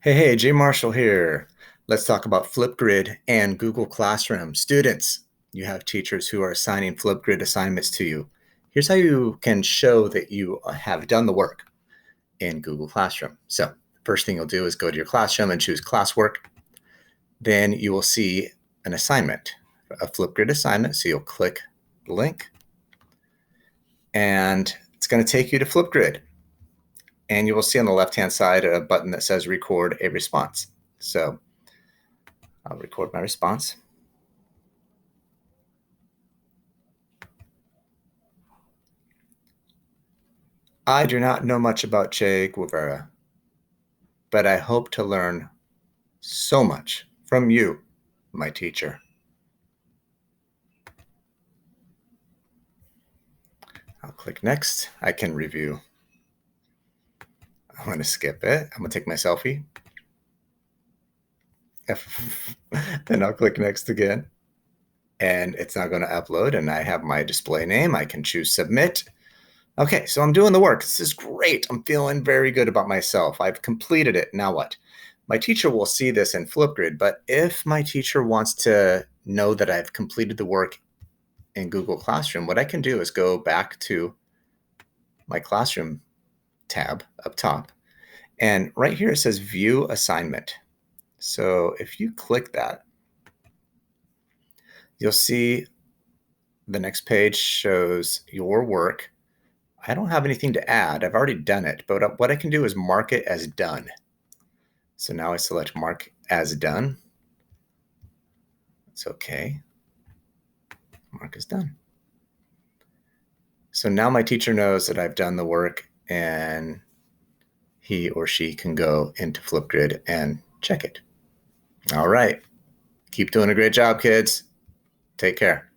Hey, Jay Marshall here. Let's talk about FlipGrid and Google Classroom. Students, you have teachers who are assigning FlipGrid assignments to you. Here's how you can show that you have done the work in Google Classroom. So, first thing you'll do is go to your classroom and choose classwork. Then you will see an assignment, a FlipGrid assignment. So you'll click the link and it's going to take you to FlipGrid. And you will see on the left-hand side a button that says record a response. So I'll record my response. I do not know much about Che Guevara, but I hope to learn so much from you, my teacher. I'll click next. I can review. I'm going to skip it. I'm going to take my selfie. Then I'll click next again. And it's not going to upload. And I have my display name. I can choose submit. Okay, so I'm doing the work. This is great. I'm feeling very good about myself. I've completed it. Now what? My teacher will see this in FlipGrid, but if my teacher wants to know that I've completed the work in Google Classroom, what I can do is go back to my Classroom tab up top. And right here it says View Assignment. So if you click that, you'll see the next page shows your work. I don't have anything to add. I've already done it, but what I can do is mark it as done. So now I select Mark as done. It's okay. Mark is done. So now my teacher knows that I've done the work and he or she can go into FlipGrid and check it. All right. Keep doing a great job, kids. Take care.